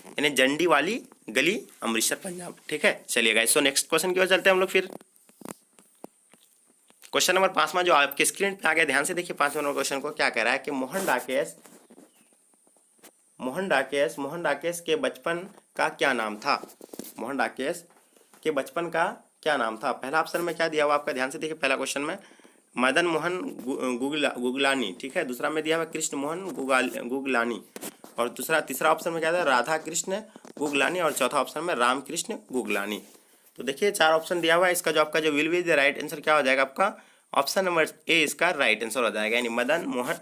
यानी जंडी वाली गली अमृतसर पंजाब। ठीक है, चलिए गाइस, सो नेक्स्ट क्वेश्चन की ओर चलते हैं हम लोग फिर। क्वेश्चन नंबर 5वां जो आपके स्क्रीन पे आ गया, ध्यान से देखिए 5वां नंबर क्वेश्चन को क्या कह रहा है, कि मोहन राकेश के बचपन का क्या नाम था। मोहन राकेश के बचपन का क्या नाम था। पहला ऑप्शन में क्या दिया हुआ आपका, ध्यान से देखिए पहला क्वेश्चन में मदन मोहन गुगलानी। ठीक है, दूसरा में दिया हुआ कृष्ण मोहन गुगलानी, और तीसरा ऑप्शन में क्या था, राधा कृष्ण गुगलानी, और चौथा ऑप्शन में राम कृष्ण गुगलानी। तो देखिए 4 ऑप्शन दिया हुआ है, इसका जो आपका जो will be the right answer क्या हो जाएगा आपका, ऑप्शन नंबर ए इसका राइट आंसर हो जाएगा, यानी मदन मोहन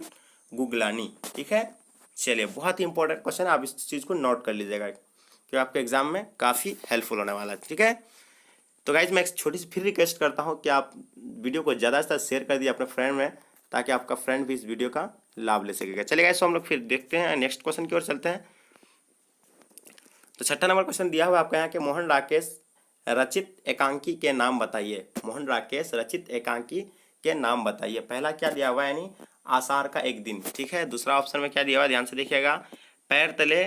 गुगलानी। ठीक है, चलिए बहुत ही इंपॉर्टेंट क्वेश्चन है, आप इस चीज़ को नोट कर लीजिएगा क्योंकि आपके एग्जाम में काफ़ी हेल्पफुल होने वाला है। ठीक है, तो गाइज मैं एक छोटी सी फिर रिक्वेस्ट करता हूँ कि आप वीडियो को ज़्यादा से ज़्यादा शेयर कर दिए अपने फ्रेंड में, ताकि आपका फ्रेंड भी इस वीडियो का लाभ ले सकेगा। चलिए गाइज, तो हम लोग फिर देखते हैं नेक्स्ट क्वेश्चन की ओर चलते हैं। तो 6ठा नंबर क्वेश्चन दिया हुआ आपका यहाँ के मोहन राकेश रचित एकांकी के नाम बताइए। मोहन राकेश रचित एकांकी के नाम बताइए। पहला क्या दिया हुआ है, यानी आषाढ़ का एक दिन। ठीक है, दूसरा ऑप्शन में क्या दिया हुआ है, ध्यान से देखिएगा, पैर तले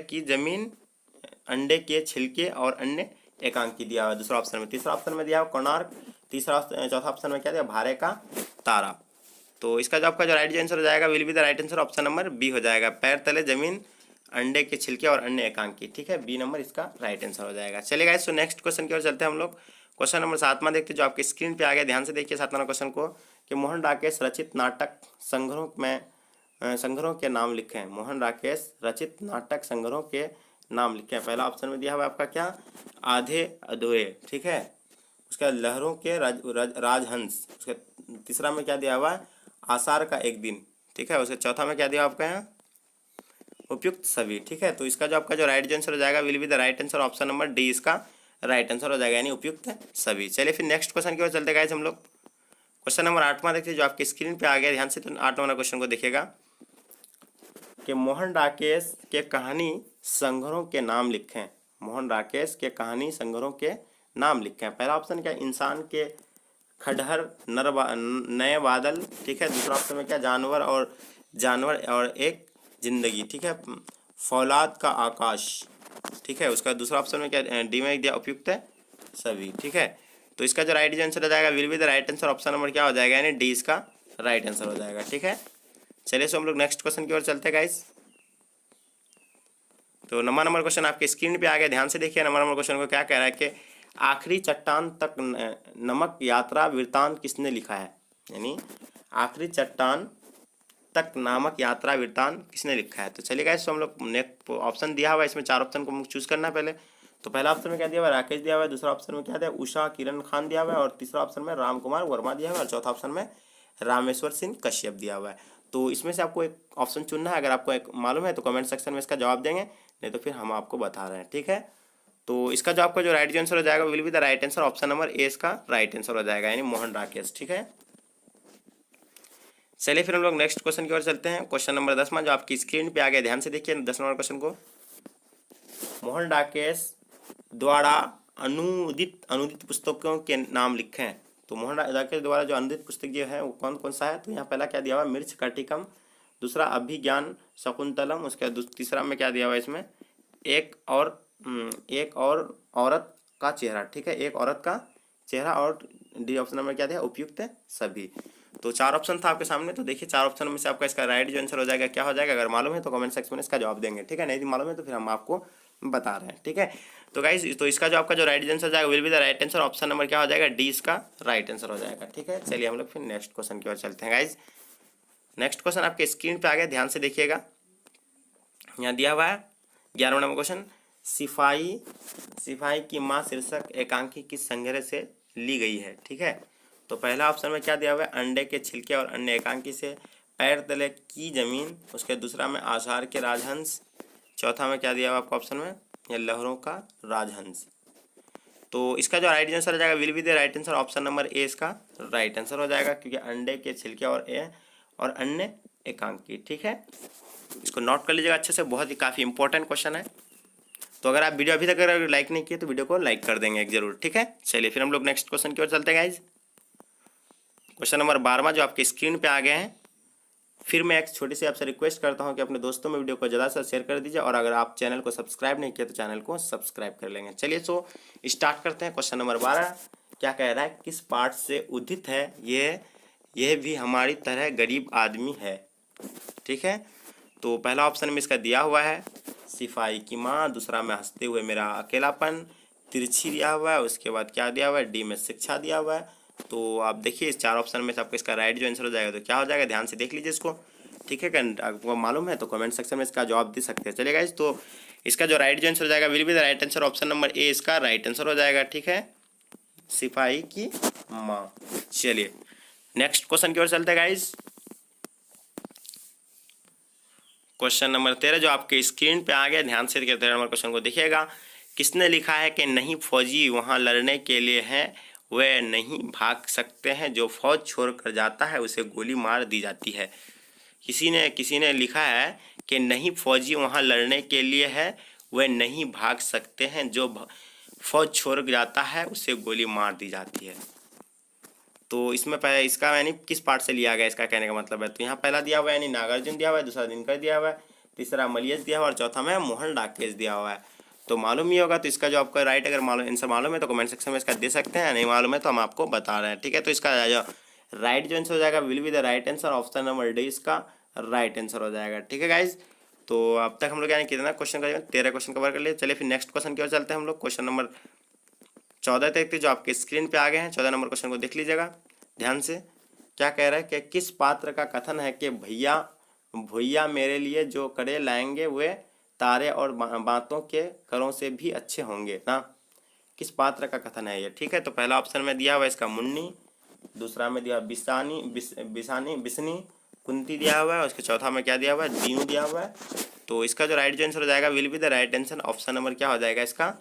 की जमीन अंडे के छिलके और अन्य एकांकी दिया हुआ है दूसरा ऑप्शन में। तीसरा ऑप्शन में दिया हुआ कोणार्क, चौथा ऑप्शन में क्या दिया, भारे का तारा। तो इसका जो आपका जो राइट आंसर हो जाएगा will be the right answer, option number B हो जाएगा, पैर तले जमीन अंडे के छिलके और अन्य एकांकी। ठीक है, बी नंबर इसका राइट आंसर हो जाएगा। चलिए गाइस, तो नेक्स्ट क्वेश्चन की ओर चलते हैं हम लोग। क्वेश्चन नंबर 7वां देखते हैं जो आपके स्क्रीन पे आ गया, ध्यान से देखिए 7वां क्वेश्चन को, कि मोहन राकेश रचित नाटक संग्रहों के नाम लिखें। मोहन राकेश रचित नाटक संग्रहों के नाम लिखें। पहला ऑप्शन में दिया हुआ आपका क्या, आधे अधूरे। ठीक है, उसका लहरों के राजहंस। उसका तीसरा में क्या दिया हुआ है, आषाढ़ का एक दिन। ठीक है, उसके चौथा में क्या दिया आपका यहाँ, उपयुक्त सभी। ठीक है, तो इसका जो आपका जो राइट आंसर हो जाएगा will be the right answer, option number D इसका राइट आंसर हो जाएगा, यानी उपयुक्त सभी। चलिए फिर नेक्स्ट क्वेश्चन की ओर चलते गाइस हम लोग। क्वेश्चन नंबर 8वां देखिए जो आपके स्क्रीन पे आ गया, ध्यान से तो 8वां क्वेश्चन को देखिएगा, कि मोहन राकेश के कहानी संग्रहों के नाम लिखें। मोहन राकेश के कहानी संग्रहों के नाम लिखें। पहला ऑप्शन क्या, इंसान के खंडहर नए बादल। ठीक है, दूसरा ऑप्शन में क्या, जानवर और एक जिंदगी। ठीक है, फौलाद का आकाश। ठीक है, उसका दूसरा ऑप्शन में क्या, डी में दिया उपयुक्त है सभी। ठीक है, तो इसका जो राइट आंसर हो जाएगा will be the right answer, option number क्या हो जाएगा, यानी डी इसका राइट आंसर हो जाएगा। ठीक है, चलिए सो हम लोग नेक्स्ट क्वेश्चन की ओर चलते हैं गाइस। तो नंबर क्वेश्चन आपके स्क्रीन पे आ गया, ध्यान से देखिए। नंबर क्वेश्चन को क्या कह रहा है कि आखिरी चट्टान तक नमक यात्रा वृत्तांत किसने लिखा है। यानी आखिरी चट्टान तक नामक यात्रा वृत्तांत किसने लिखा है। तो चलिए गाइस, तो हम लोग नेक्स्ट ऑप्शन दिया हुआ है, इसमें 4 ऑप्शन को चूज करना है पहले। तो पहला ऑप्शन में क्या दिया हुआ है, राकेश दिया हुआ है। दूसरा ऑप्शन में क्या दिया, उषा किरण खान दिया हुआ है। और तीसरा ऑप्शन में राम कुमार वर्मा दिया हुआ है। और चौथा ऑप्शन में रामेश्वर सिंह कश्यप दिया हुआ है। तो इसमें से आपको एक ऑप्शन चुनना है। अगर आपको एक मालूम है तो कमेंट सेक्शन में इसका जवाब देंगे, नहीं तो फिर हम आपको बता रहे हैं। ठीक है, तो इसका जो आपका जो राइट आंसर हो जाएगा will be the right answer, option number A इसका राइट आंसर हो जाएगा, यानी मोहन राकेश। ठीक है, चलिए फिर हम लोग नेक्स्ट क्वेश्चन की ओर चलते हैं। क्वेश्चन नंबर 10 जो आपकी स्क्रीन पे आ गया, ध्यान से देखिए 10 नंबर क्वेश्चन को। मोहन राकेश द्वारा अनुदित पुस्तकों के नाम लिखे हैं। तो मोहन राकेश द्वारा जो अनुदित पुस्तक जो है वो कौन कौन सा है। तो यहाँ पहला क्या दिया हुआ है, मिर्च कर्टिकम। दूसरा अभिज्ञान शकुंतलम। उसके तीसरा में क्या दिया हुआ है, इसमें एक और औरत का चेहरा। ठीक है, एक औरत का चेहरा। और डी ऑप्शन में क्या दिया, उपयुक्त सभी। तो 4 ऑप्शन था आपके सामने। तो देखिए 4 ऑप्शन में से आपका इसका राइट जो आंसर हो जाएगा क्या हो जाएगा। अगर मालूम है तो कमेंट सेक्शन में इसका जवाब देंगे। ठीक है, नहीं मालूम है तो फिर हम आपको बता रहे हैं। ठीक है, तो गाइस तो इसका जो आपका जो राइट आंसर हो जाएगा will be the right answer, option number क्या हो जाएगा, डी इसका राइट आंसर हो जाएगा। ठीक है, चलिए हम लोग फिर नेक्स्ट क्वेश्चन की ओर चलते हैं गाइस। नेक्स्ट क्वेश्चन आपके स्क्रीन पे आ गया, ध्यान से देखिएगा। यहाँ दिया हुआ है 11वां नंबर क्वेश्चन, सिपाही की माँ शीर्षक एकांकी किस संग्रह से ली गई है। ठीक है, तो पहला ऑप्शन में क्या दिया हुआ है, अंडे के छिलके और अन्य एकांकी से, पैर तले की जमीन। उसके दूसरा में आषाढ़ के राजहंस। चौथा में क्या दिया हुआ आपको ऑप्शन में, या लहरों का राजहंस। तो इसका जो राइट आंसर हो जाएगा will be the right answer, option number A इसका राइट आंसर हो जाएगा, क्योंकि अंडे के छिलके और अन्य एकांकी। ठीक है, इसको नोट कर लीजिएगा अच्छे से, बहुत ही काफ़ी इंपॉर्टेंट क्वेश्चन है। तो अगर आप वीडियो अभी तक अगर लाइक नहीं किए तो वीडियो को लाइक कर देंगे एक जरूर। ठीक है, चलिए फिर हम लोग नेक्स्ट क्वेश्चन की ओर चलते हैं गाइज। क्वेश्चन नंबर 12 जो आपके स्क्रीन पे आ गए हैं। फिर मैं एक छोटी सी आपसे रिक्वेस्ट करता हूं कि अपने दोस्तों में वीडियो को ज़्यादा से शेयर कर दीजिए, और अगर आप चैनल को सब्सक्राइब नहीं किया तो चैनल को सब्सक्राइब कर लेंगे। चलिए सो स्टार्ट करते हैं। क्वेश्चन नंबर 12 क्या कह रहा है, किस पाठ से उद्धित है यह भी हमारी तरह गरीब आदमी है। ठीक है, तो पहला ऑप्शन में इसका दिया हुआ है सिपाही की माँ। दूसरा में हंसते हुए मेरा अकेलापन। तिरछी दिया हुआ है। उसके बाद क्या दिया हुआ है, डी में शिक्षा दिया हुआ है। तो आप देखिए इस 4 ऑप्शन में से आपको इसका राइट जो आंसर हो जाएगा तो क्या हो जाएगा, ध्यान से देख लीजिए इसको। ठीक है, आपको मालूम है तो कमेंट सेक्शन में इसका जवाब दे सकते हैं। चलिए गाइस, तो इसका जो राइट जो आंसर हो जाएगा will be the right answer, option number A इसका राइट आंसर हो जाएगा। ठीक है, सिपाही की माँ। चलिए नेक्स्ट क्वेश्चन की ओर चलते हैं गाइस। क्वेश्चन नंबर 13 जो आपके स्क्रीन पे आ गया, ध्यान से 13 नंबर क्वेश्चन को देखिएगा। किसने लिखा है कि नहीं फौजी वहाँ लड़ने के लिए हैं, वे नहीं भाग सकते हैं, जो फौज छोड़कर जाता है उसे गोली मार दी जाती है। किसी ने लिखा है कि नहीं फौजी वहाँ लड़ने के लिए है, वे नहीं भाग सकते हैं, जो फौज छोड़ जाता है उसे गोली मार दी जाती है। तो इसमें पहले इसका यानी किस पार्ट से लिया गया, इसका कहने का मतलब है। तो यहाँ पहला दिया हुआ है यानी नागार्जुन दिया हुआ है, दूसरा दिनकर दिया हुआ है, तीसरा मलियस दिया हुआ है और चौथा में मोहन राकेश दिया हुआ है। तो मालूम ही होगा। तो इसका जो आपका राइट अगर आंसर मालूम है तो कमेंट सेक्शन में इसका दे सकते हैं, नहीं मालूम है तो हम आपको बता रहे हैं। ठीक है, तो इसका जो राइट जो आंसर हो जाएगा will be the right answer, option number D इसका राइट आंसर हो जाएगा। ठीक है गाइज, तो अब तक हम लोग यानी कितना क्वेश्चन करेंगे, 13 क्वेश्चन कवर कर लिए। चलिए फिर नेक्स्ट क्वेश्चन की ओर चलते हैं हम लोग। क्वेश्चन नंबर 14 देखते जो आपके स्क्रीन पे आ गए हैं। 14 नंबर क्वेश्चन को देख लीजिएगा ध्यान से। क्या कह रहा है कि किस पात्र का कथन है कि भैया मेरे लिए जो कड़े लाएंगे वे तारे और बातों के करों से भी अच्छे होंगे ना। किस पात्र का कथन है ये। ठीक है, तो पहला ऑप्शन में दिया हुआ इसका मुन्नी, दूसरा में दिया बिसनी कुंती दिया हुआ है, उसके चौथा में क्या दिया हुआ है, दीनू दिया हुआ है। तो इसका जो राइट आंसर हो जाएगा will be the right answer, option number क्या हो जाएगा इसका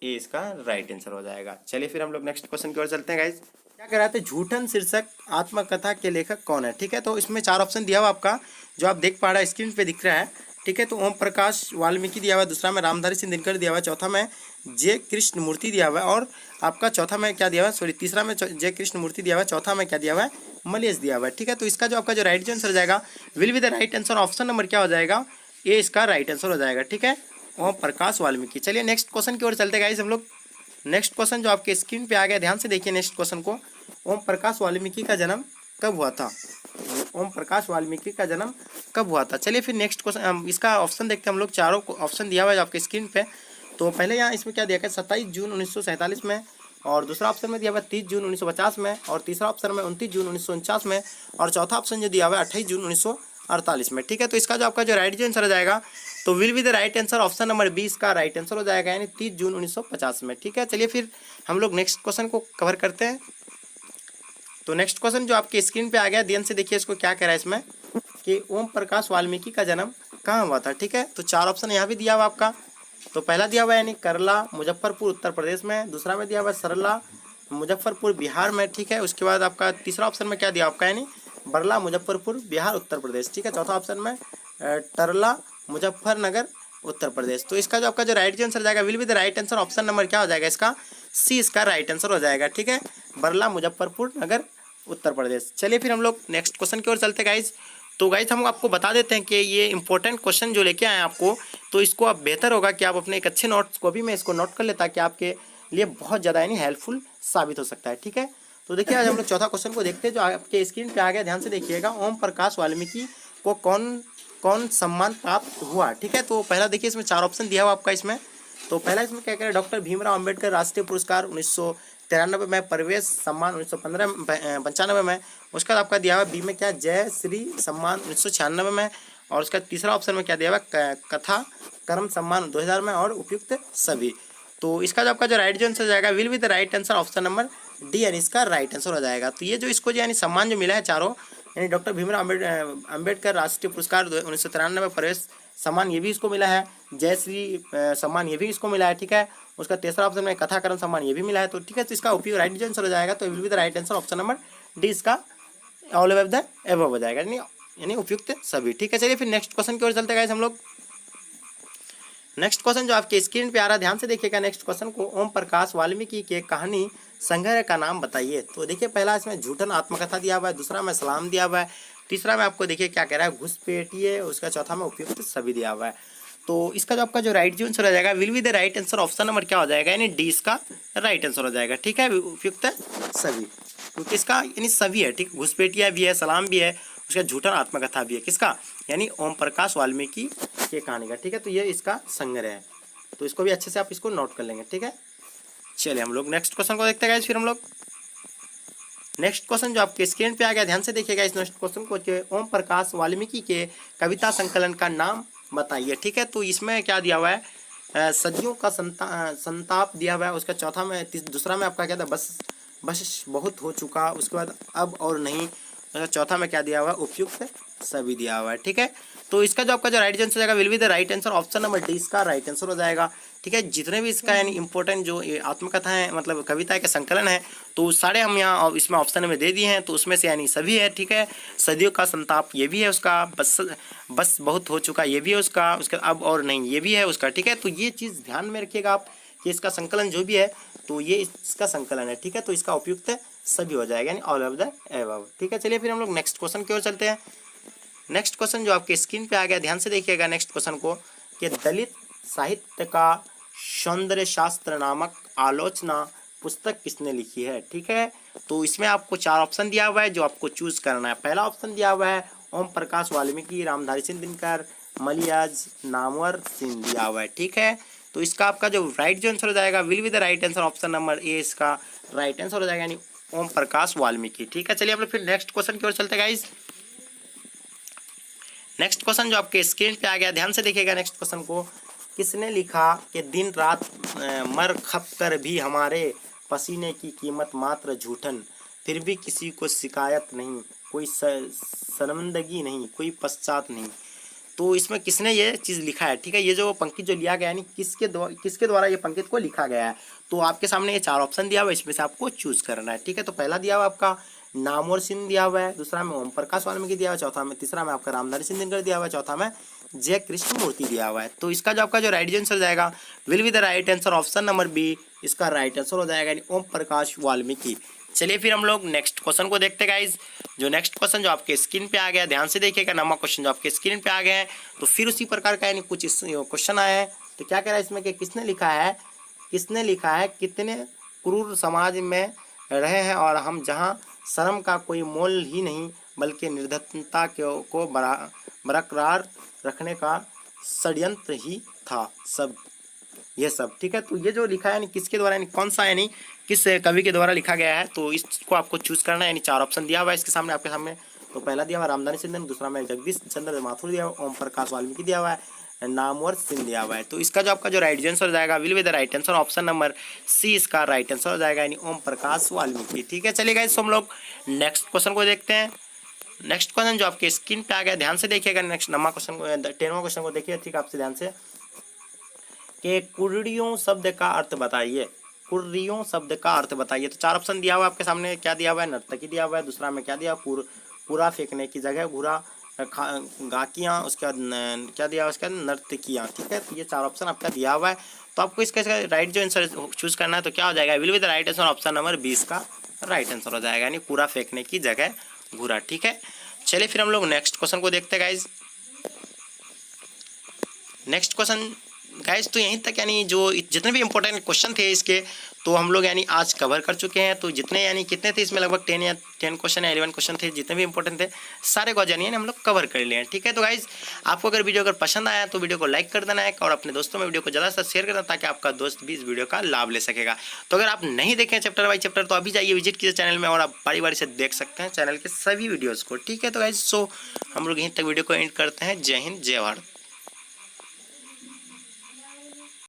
ए इसका राइट आंसर हो जाएगा। चलिए फिर हम लोग नेक्स्ट क्वेश्चन की ओर चलते हैं गाइज। क्या कह रहा था, झूठन शीर्षक आत्मकथा के लेखक कौन है। ठीक है, तो इसमें 4 ऑप्शन दिया हुआ आपका जो आप देख पा रहे हैं स्क्रीन पे दिख रहा है। ठीक है, तो ओम प्रकाश वाल्मीकि दिया हुआ है, दूसरा में रामधारी सिंह दिनकर दिया हुआ है, चौथा में जे कृष्ण मूर्ति दिया हुआ है और आपका चौथा में क्या दिया हुआ है, सॉरी तीसरा में जे कृष्ण मूर्ति दिया हुआ है, चौथा में क्या दिया हुआ है, मलेश दिया हुआ है। ठीक है, तो इसका जो आपका जो राइट आंसर जाएगा will be the right answer, option number क्या हो जाएगा, ये इसका राइट आंसर हो जाएगा। ठीक है, ओम प्रकाश वाल्मीकि। चलिए नेक्स्ट क्वेश्चन की ओर चलते गाइस हम लोग। नेक्स्ट क्वेश्चन जो आपके स्क्रीन पे आ गया, ध्यान से देखिए नेक्स्ट क्वेश्चन को। ओम प्रकाश वाल्मीकि का जन्म कब हुआ था। ओम प्रकाश वाल्मीकि का जन्म कब हुआ था। चलिए फिर नेक्स्ट क्वेश्चन, इसका ऑप्शन देखते हैं हम लोग। चारों ऑप्शन दिया हुआ है आपके स्क्रीन पे। तो पहले यहाँ इसमें क्या दिया गया, 27 जून 1947 में, और दूसरा ऑप्शन में दिया हुआ है 30 जून 1950 में, और तीसरा ऑप्शन में 29 जून 1949 में, और चौथा ऑप्शन जो दिया हुआ है 28 जून 1948 में। ठीक है, तो इसका जो आपका जो राइट आंसर हो जाएगा, तो will be the right answer option number 20 का राइट आंसर हो जाएगा, यानी 30 जून 1950 में। ठीक है, चलिए फिर हम लोग नेक्स्ट क्वेश्चन को कवर करते हैं। तो नेक्स्ट क्वेश्चन जो आपके स्क्रीन पे आ गया, ध्यान से देखिए इसको क्या कह रहा है इसमें, कि ओम प्रकाश वाल्मीकि का जन्म कहाँ हुआ था। ठीक है, तो चार ऑप्शन यहाँ भी दिया हुआ आपका। तो पहला दिया हुआ है यानी करला मुजफ्फरपुर उत्तर प्रदेश में, दूसरा में दिया हुआ है सरला मुजफ्फरपुर बिहार में। ठीक है, उसके बाद आपका तीसरा ऑप्शन में क्या दिया आपका, यानी बरला मुजफ्फरपुर बिहार उत्तर प्रदेश। ठीक है, चौथा ऑप्शन में टरला मुजफ्फरनगर उत्तर प्रदेश। तो इसका जो आपका जो राइट आंसर जाएगा, will be the right answer option number क्या हो जाएगा इसका, सी इसका राइट आंसर हो जाएगा। ठीक है, बरला मुजफ्फरपुर नगर उत्तर प्रदेश। चलिए फिर हम लोग नेक्स्ट क्वेश्चन की ओर चलते गाइज। तो गाइज हम आपको बता देते हैं कि ये इंपॉर्टेंट क्वेश्चन जो लेके आए आपको, तो इसको आप बेहतर होगा कि आप अपने एक अच्छे नोट्स को भी मैं इसको नोट कर लेता, कि आपके लिए बहुत ज़्यादा यानी हेल्पफुल साबित हो सकता है। ठीक है, तो देखिए आज हम लोग चौथा क्वेश्चन को देखते हैं, जो आपके स्क्रीन पे आ गया, ध्यान से देखिएगा। ओम प्रकाश वाल्मीकि को कौन कौन सम्मान प्राप्त हुआ। ठीक है, तो पहला देखिए इसमें चार ऑप्शन दिया हुआ आपका इसमें। तो पहला इसमें क्या कह रहा है, डॉक्टर भीमराव अम्बेडकर राष्ट्रीय पुरस्कार 1993 में, परिवेश सम्मान 1995 में, उसका आपका दिया हुआ बी में क्या, जय श्री सम्मान 1996 में, और उसका तीसरा ऑप्शन में क्या दिया हुआ, कथा कर्म सम्मान 2000 में, और उपयुक्त सभी। तो इसका जो आपका जो राइट आंसर जाएगा, will be the right answer option number D, यानी इसका राइट आंसर हो जाएगा। तो ये जो इसको यानी सम्मान जो मिला है चारों, यानी डॉक्टर भीमराव अम्बेडकर राष्ट्रीय पुरस्कार 1993 में, प्रवेश सम्मान ये भी इसको मिला है, जय श्री सम्मान ये भी इसको मिला है। ठीक है, उसका तीसरा ऑप्शन में कथाकरण सम्मान ये भी मिला है। तो ठीक है, तो इसका उपयोग राइट आंसर हो जाएगा। तो will be the right answer option number D, इसका ऑल ऑफ द एबव हो जाएगा, यानी उपयुक्त सभी। ठीक है, चलिए फिर नेक्स्ट क्वेश्चन की ओर चलते हैं हम लोग। नेक्स्ट क्वेश्चन जो आपके स्क्रीन पे आ रहा है, ध्यान से देखिएगा नेक्स्ट क्वेश्चन को। ओम प्रकाश वाल्मीकि के कहानी संग्रह का नाम बताइए। तो देखिए पहला इसमें झूठन आत्मकथा दिया हुआ है, दूसरा में सलाम दिया हुआ है, तीसरा में आपको देखिए क्या कह रहा है, घुसपैठिए, उसका चौथा में उपयुक्त सभी दिया हुआ है। तो इसका जो आपका जो राइट आंसर हो जाएगा, will be the right answer option number क्या हो जाएगा, यानी डी इसका राइट आंसर हो जाएगा। ठीक है, उपयुक्त सभी, क्योंकि इसका यानी सभी है। ठीक, घुसपैठिया भी है, सलाम भी है, उसका झूठन आत्मकथा भी है, किसका, यानी ओम प्रकाश वाल्मीकि के कहानी का। ठीक है, तो ये इसका संग्रह है, तो इसको भी अच्छे से आप इसको नोट कर लेंगे। ठीक है, चलिए हम लोग नेक्स्ट क्वेश्चन को देखते हैं। फिर हम लोग नेक्स्ट क्वेश्चन जो आपके स्क्रीन पे आ गया, ध्यान से देखिएगा इस नेक्स्ट क्वेश्चन को, कि ओम प्रकाश वाल्मीकि के कविता संकलन का नाम बताइए। ठीक है, तो इसमें क्या दिया हुआ है, सदियों का संताप दिया हुआ है, उसका चौथा में, दूसरा में आपका क्या था, बस बस बहुत हो चुका, उसके बाद अब और नहीं, चौथा में क्या दिया हुआ है, उपयुक्त सभी दिया हुआ है। ठीक है, तो इसका जो आपका जो राइट आंसर हो जाएगा, will be the right answer option number D, इसका राइट आंसर हो जाएगा। ठीक है, जितने भी इसका यानी इंपॉर्टेंट जो आत्मकथा है, मतलब कविता के संकलन है, तो सारे हम यहाँ इसमें ऑप्शन में दे दिए हैं, तो उसमें से यानी सभी है। ठीक है, सदियों का संताप ये भी है उसका, बस बहुत हो चुका ये भी है उसका, उसका अब और नहीं ये भी है उसका। ठीक है, तो ये चीज़ ध्यान में रखिएगा आप, कि इसका संकलन जो भी है, तो ये इसका संकलन है। ठीक है, तो इसका उपयुक्त सभी हो जाएगा, यानी ऑल ऑफ द एबव। ठीक है, चलिए फिर हम लोग नेक्स्ट क्वेश्चन की ओर चलते हैं। नेक्स्ट क्वेश्चन जो आपके स्क्रीन पे आ गया, ध्यान से देखिएगा नेक्स्ट क्वेश्चन को, कि दलित साहित्य का सौंदर्य शास्त्र नामक आलोचना पुस्तक किसने लिखी है। ठीक है, तो इसमें आपको चार ऑप्शन दिया हुआ है, जो आपको चूज करना है। पहला ऑप्शन दिया हुआ है ओम प्रकाश वाल्मीकि, रामधारी सिंह दिनकर, मलियाज नामवर सिंह दिया हुआ है। ठीक है, तो इसका आपका जो राइट आंसर हो जाएगा, will be the right answer option number A, इसका राइट आंसर हो जाएगा, यानी ओम प्रकाश वाल्मीकि। ठीक है, चलिए आप लोग फिर नेक्स्ट क्वेश्चन की ओर चलते हैं गाइस। नेक्स्ट क्वेश्चन जो आपके स्क्रीन पे आ गया, ध्यान से देखिएगा नेक्स्ट क्वेश्चन को, किसने लिखा कि दिन रात मर खप कर भी हमारे पसीने की कीमत मात्र झूठन, फिर भी किसी को शिकायत नहीं, कोई शर्मिंदगी नहीं, कोई पश्चात नहीं। तो इसमें किसने ये चीज़ लिखा है। ठीक है, ये जो पंक्ति जो लिया गया, यानी किसके द्वारा ये पंक्ति को लिखा गया है। तो आपके सामने ये चार ऑप्शन दिया हुआ है, इसमें से आपको चूज करना है। ठीक है, तो पहला दिया हुआ आपका नामवर सिंह दिया हुआ है, दूसरा में ओम प्रकाश वाल्मीकि दिया हुआ है, चौथा में, तीसरा में आपका रामधारी सिंह दिनकर दिया हुआ है, चौथा में जय कृष्ण मूर्ति दिया हुआ है। तो इसका जो आपका जो राइट आंसर जाएगा, will be the right answer option number B, इसका राइट आंसर हो जाएगा, यानी ओम प्रकाश वाल्मीकि। चलिए फिर हम लोग नेक्स्ट क्वेश्चन को देखते हैं गाइज। जो नेक्स्ट क्वेश्चन जो आपके स्क्रीन पे आ गया, ध्यान से देखिएगा, नंबर क्वेश्चन जो आपके स्क्रीन पे आ गए हैं, तो फिर उसी प्रकार का यानी कुछ क्वेश्चन आया है। तो क्या कह रहा है इसमें, कि किसने लिखा है कितने क्रूर समाज में रहे हैं, और हम जहाँ शर्म का कोई मोल ही नहीं, बल्कि निर्धनता को बरकरार रखने का षड्यंत्र ही था सब, ये सब। ठीक है, तो ये जो लिखा है यानी किसके द्वारा, यानी कौन सा, यानी किस कवि के द्वारा लिखा गया है, तो इसको आपको चूज करना है। यानी 4 ऑप्शन दिया हुआ है इसके सामने, आपके सामने। तो पहला दिया हुआ रामधारी सिंधिया, दूसरा में जगदीश चंद्र माथुर दिया हुआ, ओम प्रकाश वाल्मीकि दिया हुआ है, नामवर सिंह दिया हुआ है। तो इसका जो आपका जो राइट आंसर हो जाएगा will be the right answer, option number C इसका राइट आंसर हो जाएगा, यानी ओम प्रकाश वाल्मीकि। ठीक है, चलिए गाइस हम लोग नेक्स्ट क्वेश्चन को देखते हैं। नेक्स्ट क्वेश्चन जो आपके स्क्रीन पे आ गया, ध्यान से देखिएगा। नेक्स्ट 9वां क्वेश्चन को, 10वां क्वेश्चन को देखिए ठीक आपसे ध्यान से, कि कुर्रियों शब्द का अर्थ बताइए। कुर्रियों शब्द का अर्थ बताइए। तो 4 ऑप्शन दिया हुआ है आपके सामने, क्या दिया हुआ है, नर्तकी दिया हुआ है, दूसरा में क्या दिया, पूरा फेंकने की जगह, घूरा गाकियाँ, उसके बाद क्या दिया हुआ, उसके बाद नर्तकियाँ। ठीक है, तो ये 4 ऑप्शन आपका दिया हुआ है। तो आपको इसका राइट जो आंसर चूज करना है, तो क्या हो जाएगा, will be the right answer, option number 20 का राइट आंसर हो जाएगा, यानी कूड़ा फेंकने की जगह घूरा। ठीक है, चलिए फिर हम लोग नेक्स्ट क्वेश्चन को देखते हैं गाइज। नेक्स्ट क्वेश्चन गाइज तो यहीं तक, यानी जो जितने भी इंपॉर्टेंट क्वेश्चन थे इसके, तो हम लोग यानी आज कवर कर चुके हैं। तो जितने यानी कितने थे इसमें, लगभग 10 क्वेश्चन या 11 क्वेश्चन थे, जितने भी इंपॉर्टेंट थे सारे को यानी हम लोग कवर कर लिए हैं। ठीक है, तो गाइज आपको अगर वीडियो अगर पसंद आया तो वीडियो को लाइक कर देना है, और अपने दोस्तों में वीडियो को ज़्यादा से शेयर करना, ताकि आपका दोस्त भी इस वीडियो का लाभ ले सकेगा। तो अगर आप नहीं देखें चैप्टर बाई चैप्टर, तो अभी जाइए विजिट कीजिए चैनल में, और आप बारी बारी से देख सकते हैं चैनल के सभी वीडियोज़ को। ठीक है, तो गाइज सो हम लोग यहीं तक वीडियो को एंड करते हैं। जय हिंद, जय भारत।